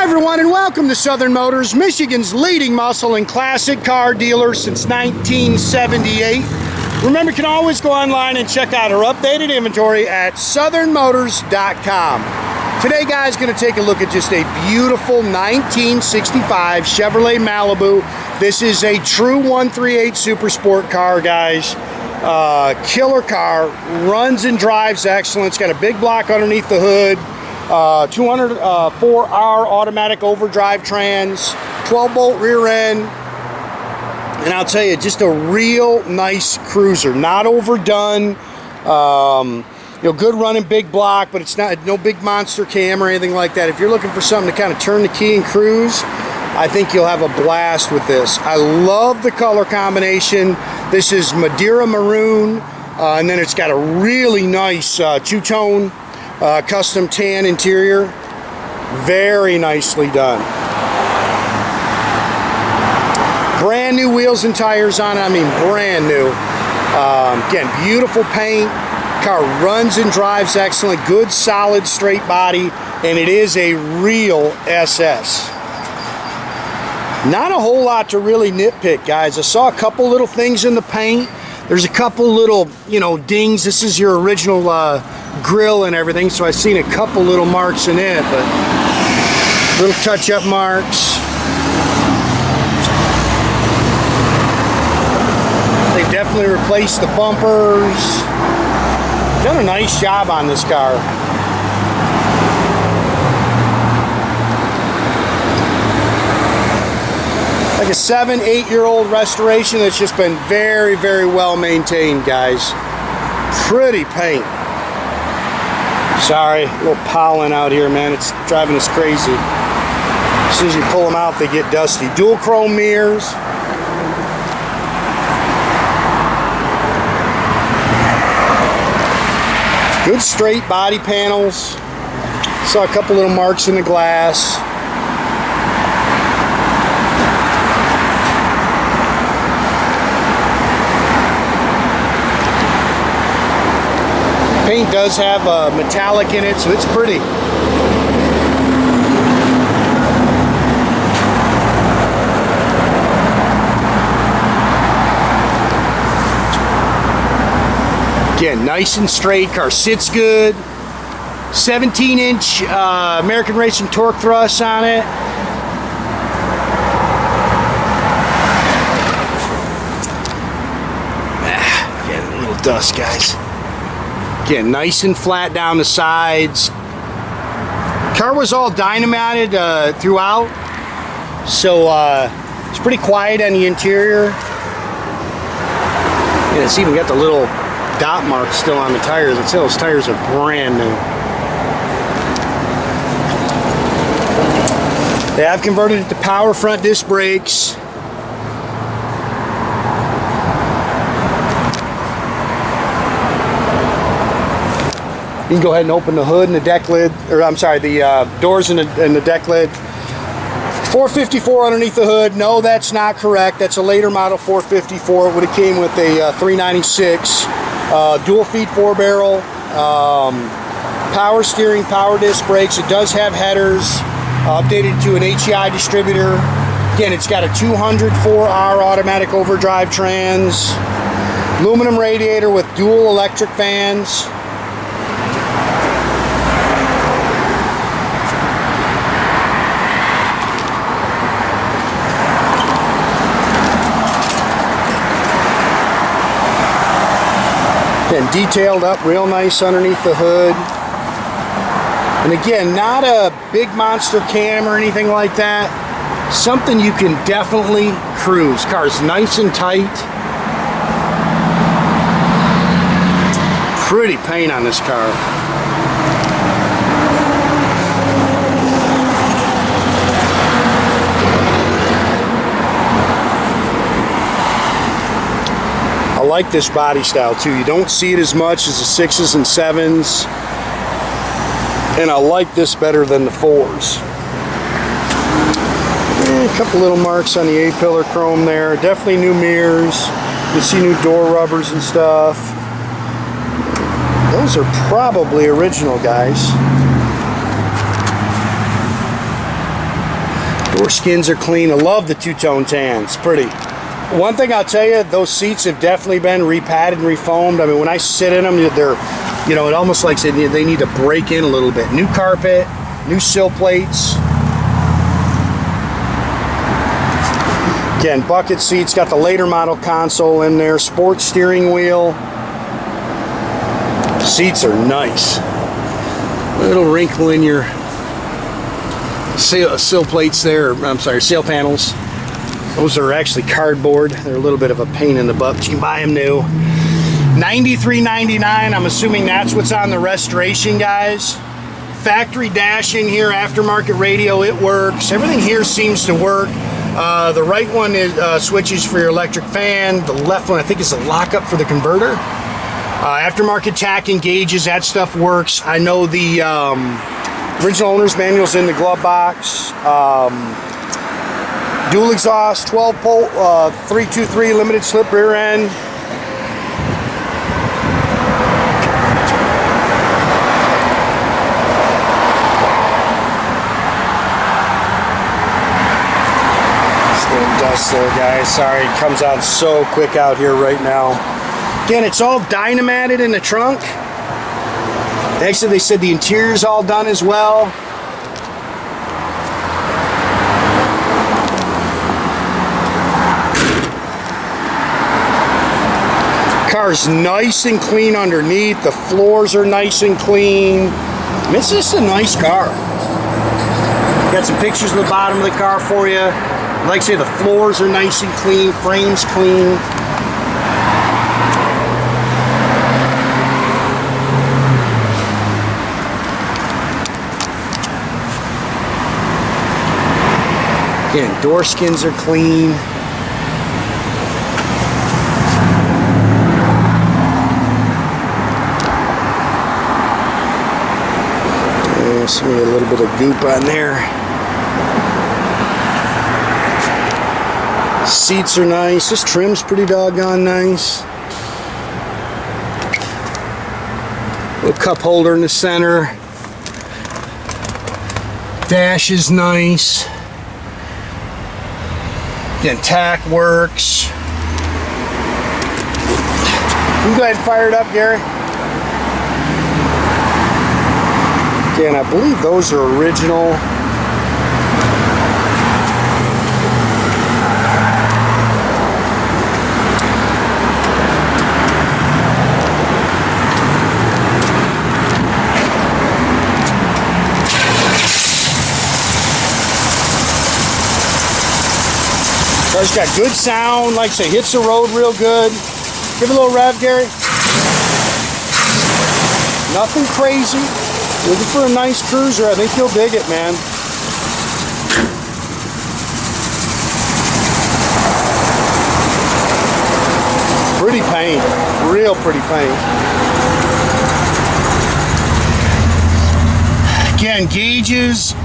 everyone, and welcome to Southern Motors, Michigan's leading muscle and classic car dealer since 1978. Remember, you can always go online and check out our updated inventory at southernmotors.com. Today, guys, going to take a look at just a beautiful 1965 Chevrolet Malibu. This is a true 138 Super Sport car, guys. Killer car, runs and drives excellent. It's got a big block underneath the hood. 204R automatic overdrive trans, 12-bolt rear end, and I'll tell you, just a real nice cruiser. Not overdone, good running big block, but it's not no big monster cam or anything like that. If you're looking for something to kind of turn the key and cruise, I think you'll have a blast with this. I love the color combination. This is Madeira maroon, and then it's got a really nice two-tone custom tan interior. Very nicely done. Brand new wheels and tires on it. I mean, brand new. Again, beautiful paint. Car runs and drives excellent. Good, solid, straight body. And it is a real SS. Not a whole lot to really nitpick, guys. I saw a couple little things in the paint. There's a couple little, dings. This is your original grill and everything, so I've seen a couple little marks in it, but little touch-up marks. They definitely replaced the bumpers. Done a nice job on this car. Like a 7-8-year-old restoration that's just been very, very well maintained, guys. Pretty paint. Sorry, a little pollen out here, man. It's driving us crazy. As soon as you pull them out, they get dusty. Dual chrome mirrors. Good straight body panels. Saw a couple little marks in the glass. Paint does have metallic in it, so it's pretty. Again, nice and straight. Car sits good. 17-inch American Racing torque thrusts on it. Again, a little dust, guys. Again, nice and flat down the sides. Car was all dynamited throughout, so it's pretty quiet on the interior. And it's even got the little dot marks still on the tires. I'd say those tires are brand new. They have converted it to power front disc brakes. You can go ahead and open the hood and the deck lid, or I'm sorry, the doors and the deck lid. 454 underneath the hood. No, that's not correct. That's a later model 454. It would have came with a 396. Dual feed 4-barrel. Power steering, power disc brakes. It does have headers. Updated to an HEI distributor. Again, it's got a 204R automatic overdrive trans. Aluminum radiator with dual electric fans. And detailed up real nice underneath the hood. And again, not a big monster cam or anything like that. Something you can definitely cruise. Car's nice and tight. Pretty paint on this car. I like this body style too. You don't see it as much as the 6s and 7s. And I like this better than the 4s. A couple little marks on the A-pillar chrome there. Definitely new mirrors. You can see new door rubbers and stuff. Those are probably original, guys. Door skins are clean. I love the two-tone tan. It's pretty. One thing I'll tell you, those seats have definitely been repadded and refoamed. I mean, when I sit in them, they're, you know, it almost like they need to break in a little bit. New carpet, new sill plates. Again, bucket seats, got the later model console in there, sports steering wheel. Seats are nice. Little wrinkle in your sill plates there, I'm sorry, sail panels. Those are actually cardboard. They're a little bit of a pain in the butt, but you can buy them new. $93.99, I'm assuming that's what's on the restoration, guys. Factory dash in here, aftermarket radio, it works. Everything here seems to work. The right one is switches for your electric fan. The left one, I think, is the lockup for the converter. Aftermarket tach and gauges, that stuff works. I know the original owner's manual's in the glove box. Dual exhaust, 12 bolt, 323 limited slip rear end. Dust there, guys. Sorry, it comes out so quick out here right now. Again, it's all dynamated in the trunk. Actually, they said the interior's all done as well. Car's nice and clean underneath. The floors are nice and clean. It's just a nice car. Got some pictures of the bottom of the car for you. Like I say, the floors are nice and clean, frame's clean. Again, door skins are clean. See a little bit of goop on there. Seats are nice. This trim's pretty doggone nice. Little cup holder in the center. Dash is nice. Again, tach works. You can go ahead and fire it up, Gary. Again, I believe those are original. Car's got good sound, like I say, hits the road real good. Give it a little rev, Gary. Nothing crazy. Looking for a nice cruiser, I think you'll dig it, man. Pretty paint, real pretty paint. Again, gauges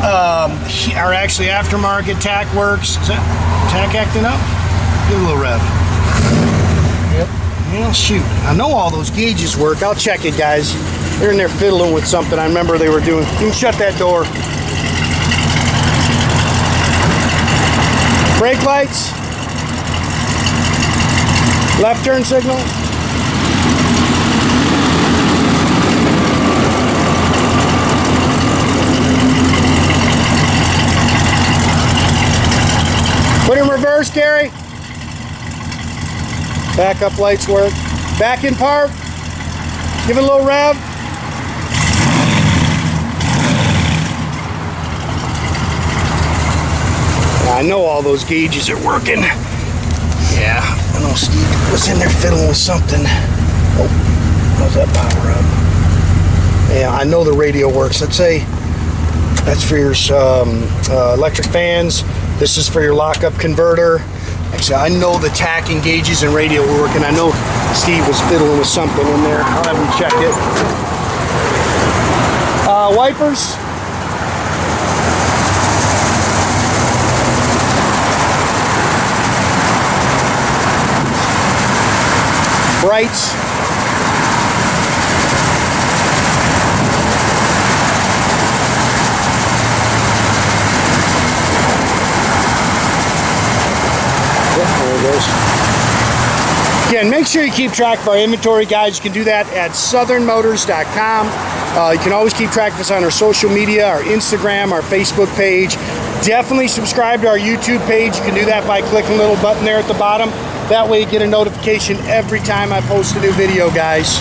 are actually aftermarket. Tach works. Is that tach acting up? Give it a little rev. Yep. Well, shoot. I know all those gauges work. I'll check it, guys. They're in there fiddling with something. I remember they were doing. You can shut that door. Brake lights. Left turn signal. Put in reverse, Gary. Backup lights work. Back in park. Give it a little rev. I know all those gauges are working. Yeah, I know Steve was in there fiddling with something. Oh, how's that power up? Yeah, I know the radio works. Let's say that's for your electric fans. This is for your lockup converter. Actually, I know the tach and gauges and radio were working. I know Steve was fiddling with something in there. I'll have him check it. Wipers. Brights. it is. Again, make sure you keep track of our inventory, guys. You can do that at southernmotors.com. You can always keep track of us on our social media, our Instagram, our Facebook page. Definitely subscribe to our YouTube page. You can do that by clicking the little button there at the bottom. That way you get a notification every time I post a new video, guys.